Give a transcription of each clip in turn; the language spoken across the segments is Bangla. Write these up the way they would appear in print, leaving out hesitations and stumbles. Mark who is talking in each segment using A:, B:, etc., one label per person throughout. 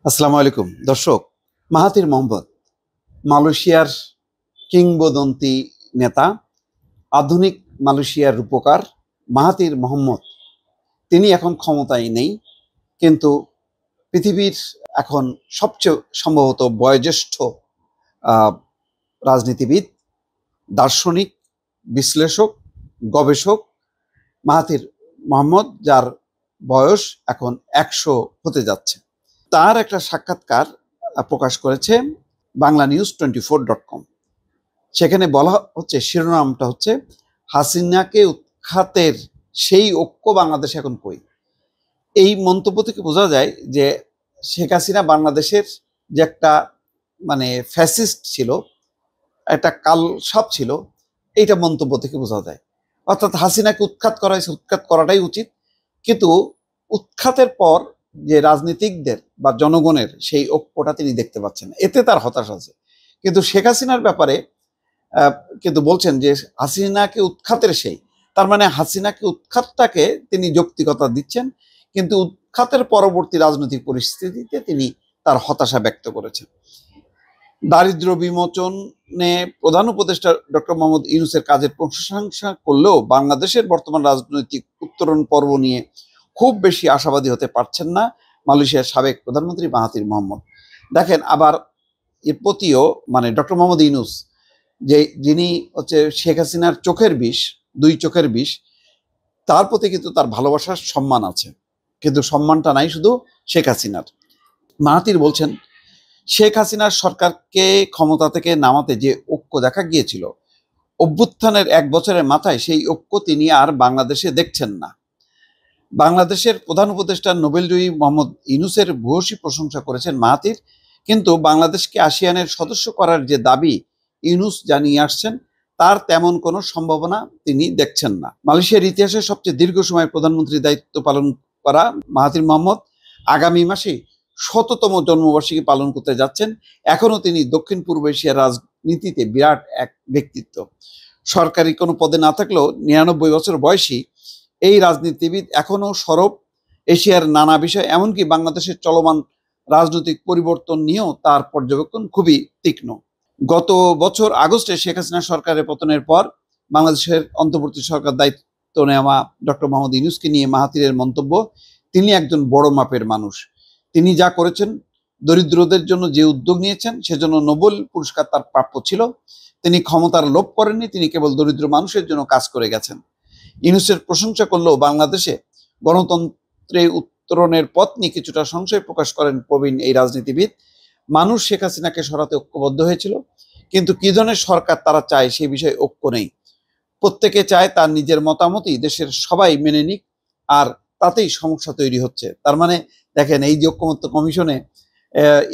A: আসসালামু আলাইকুম দর্শক। মাহাথির মোহাম্মদ মালয়েশিয়ার কিংবদন্তি নেতা, আধুনিক মালয়েশিয়ার রূপকার মাহাথির মোহাম্মদ তিনি এখন ক্ষমতায় নেই, কিন্তু পৃথিবীর এখন সবচেয়ে সম্ভবত বয়োজ্যেষ্ঠ আহ, রাজনীতিবিদ, দার্শনিক, বিশ্লেষক, গবেষক মাহাথির মোহাম্মদ, যার বয়স এখন 100 হতে যাচ্ছে। তার একটা সাক্ষাৎকার প্রকাশ করেছে banglanews24.com। সেখানে বলা হচ্ছে, শিরোনামটা হচ্ছে হাসিনাকে উৎখাতের সেই ঐক্য বাংলাদেশ এখন কই। এই মন্তব্য থেকে বোঝা যায় যে শেখ হাসিনা বাংলাদেশের যে একটা ফ্যাসিস্ট ছিল, একটা কালসাপ ছিল, এইটা মন্তব্য থেকে বোঝা যায়। অর্থাৎ হাসিনাকে উৎখাত করা হয়েছে, উৎখাত করাটাই উচিত, কিন্তু উৎখাতের পর যে রাজনীতিকদের বা জনগণের সেই ঐক্যটা তিনি দেখতে পাচ্ছেন, এতে তার হতাশা আছে। কিন্তু শেখ হাসিনার ব্যাপারে কিন্তু বলছেন যে হাসিনাকে উৎখাতের সেই, তার মানে হাসিনাকে উৎখাতটাকে তিনি যৌক্তিকতা দিচ্ছেন, কিন্তু উৎখাতের পরবর্তী রাজনৈতিক পরিস্থিতিতে তিনি তার হতাশা ব্যক্ত করেছেন। দারিদ্র্য বিমোচনে প্রধান উপদেষ্টা ডক্টর মোহাম্মদ ইউনূসের কাজের প্রশংসা করলেও বাংলাদেশের বর্তমান রাজনৈতিক উত্তরণ পর্ব নিয়ে খুব বেশি আশাবাদী হতে পারছেন না মালয়েশিয়ার সাবেক প্রধানমন্ত্রী মাহাথির মোহাম্মদ। দেখেন, আবার এর প্রতিও ডক্টর মোহাম্মদ ইউনূস, যিনি হচ্ছে শেখ হাসিনার চোখের বিষ, দুই চোখের বিষ, তার প্রতি কিন্তু তার ভালোবাসার সম্মান আছে, কিন্তু সম্মানটা নাই শুধু শেখ হাসিনার। মাহাথির বলছেন, শেখ হাসিনার সরকারকে ক্ষমতা থেকে নামাতে যে ঐক্য দেখা গিয়েছিল, অভ্যুত্থানের 1 বছরের মাথায় সেই ঐক্য তিনি আর বাংলাদেশে দেখছেন না। বাংলাদেশের প্রধান উপদেষ্টা নোবেলজয়ী মোহাম্মদ ইউনূসের ভূয়সী প্রশংসা করেছেন মাহাথির, কিন্তু বাংলাদেশকে আসিয়ানের সদস্য করার যে দাবি ইউনূস জানিয়ে আসছেন, তার তেমন কোনো সম্ভাবনা তিনি দেখছেন না। মালয়েশিয়ার ইতিহাসে সবচেয়ে দীর্ঘ সময় প্রধানমন্ত্রীর দায়িত্ব পালন করা মাহাথির মোহাম্মদ আগামী মাসে 100তম জন্মবার্ষিকী পালন করতে যাচ্ছেন। এখনো তিনি দক্ষিণ পূর্ব এশিয়ার রাজনীতিতে বিরাট এক ব্যক্তিত্ব। সরকারি কোনো পদে না থাকলেও 99 বছর বয়সী এই রাজনীতিবিদ এখনো সরব এশিয়ার নানা বিষয়, এমনকি বাংলাদেশের চলমান রাজনৈতিক পরিবর্তন নিয়েও তার পর্যবেক্ষণ খুবই তীক্ষ্ণ। গত বছর আগস্টে শেখ হাসিনা সরকারের পতনের পর বাংলাদেশের অন্তর্বর্তী সরকার দায়িত্ব নেওয়া ডক্টর মোহাম্মদ ইউনূসকে নিয়ে মাহাথিরের মন্তব্য, তিনি একজন বড় মাপের মানুষ। তিনি যা করেছেন, দরিদ্রদের জন্য যে উদ্যোগ নিয়েছেন, সেজন্য নোবেল পুরস্কার তার প্রাপ্য ছিল। তিনি ক্ষমতার লোভ করেননি, তিনি কেবল দরিদ্র মানুষের জন্য কাজ করে গেছেন। ইউনূসের প্রশংসা করলেও বাংলাদেশে গণতন্ত্রে উত্তরণের পথ নিয়ে কিছুটা সংশয় প্রকাশ করেন প্রবীণ এই রাজনীতিবিদ। মানুষ শেখ হাসিনাকে সরাতে ঐক্যবদ্ধ হয়েছিল, কিন্তু কি ধরনের সরকার তারা চায় সেই বিষয়ে ঐক্য নেই। প্রত্যেকে চায় তার নিজের মতামতই দেশের সবাই মেনে নিক, আর তাতেই সমস্যা তৈরি হচ্ছে। তার মানে দেখেন, এই যে ঐক্যমত্য কমিশনে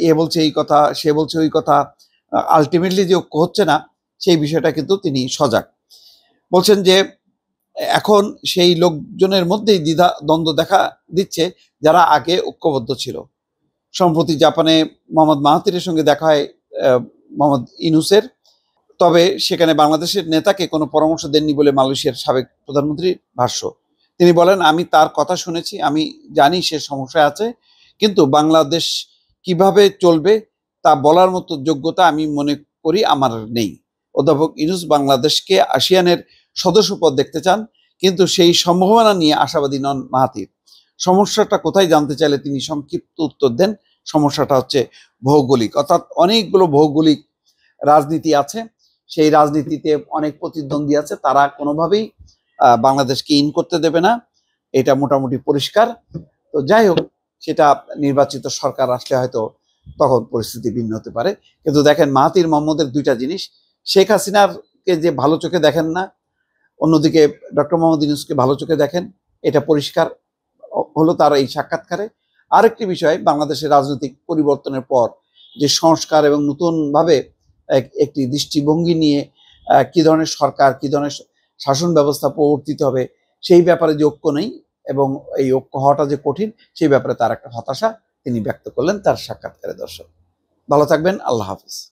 A: এ বলছে এই কথা, সে বলছে ওই কথা, আলটিমেটলি যে ঐক্য হচ্ছে না, সেই বিষয়টা কিন্তু তিনি সজাগ। বলছেন যে এখন সেই লোকজনের মধ্যেই দ্বিধা দ্বন্দ্ব দেখা দিচ্ছে যারা আগে ঐক্যবদ্ধ ছিল। সম্প্রতি জাপানে মোহাম্মদ মাহাথিরের সঙ্গে দেখা হয় মোহাম্মদ ইউনূসের, তবে সেখানে বাংলাদেশের নেতাকে কোনো পরামর্শ দেননি বলে মালয়েশিয়ার সাবেক প্রধানমন্ত্রীর ভাষ্য। তিনি বলেন, আমি তার কথা শুনেছি, আমি জানি সে সমস্যায় আছে, কিন্তু বাংলাদেশ কিভাবে চলবে তা বলার মতো যোগ্যতা আমি মনে করি আমার নেই। অধ্যাপক ইউনূস বাংলাদেশকে আসিয়ানের সদস্যপদ দেখতে চান, কিন্তু সেই সম্ভাবনা নিয়ে আশাবাদী নন মাহাথির। সমস্যাটা কোথায় জানতে চাইলে তিনি সংক্ষিপ্ত উত্তর দেন, সমস্যাটা হচ্ছে ভৌগোলিক। অর্থাৎ অনেকগুলো ভৌগোলিক রাজনীতি আছে, সেই রাজনীতিতে অনেক প্রতিদ্বন্দ্বী আছে, তারা কোনোভাবেই বাংলাদেশকে ইন করতে দেবে না, এটা মোটামুটি পরিষ্কার। তো যাই হোক, সেটা নির্বাচিত সরকার আসলে হয়তো তখন পরিস্থিতি ভিন্ন হতে পারে। কিন্তু দেখেন, মাহাথির মোহাম্মদের দুইটা জিনিস, শেখ হাসিনাকে যে ভালো চোখে দেখেন না, অন্যদিকে ডক্টর মোহাম্মদ ইউনূসকে ভালো চোখে দেখেন, এটা পরিষ্কার হলো তার এই সাক্ষাৎকারে। আরেকটি বিষয়, বাংলাদেশের রাজনৈতিক পরিবর্তনের পর যে সংস্কার এবং নতুনভাবে একটি দৃষ্টিভঙ্গি নিয়ে কি ধরনের সরকার, কি ধরনের শাসন ব্যবস্থা প্রবর্তিত হবে, সেই ব্যাপারে যে ঐক্য নেই এবং এই ঐক্য হওয়াটা যে কঠিন, সেই ব্যাপারে তার একটা হতাশা তিনি ব্যক্ত করলেন তার সাক্ষাৎকারে। দর্শক ভালো থাকবেন, আল্লাহ হাফিজ।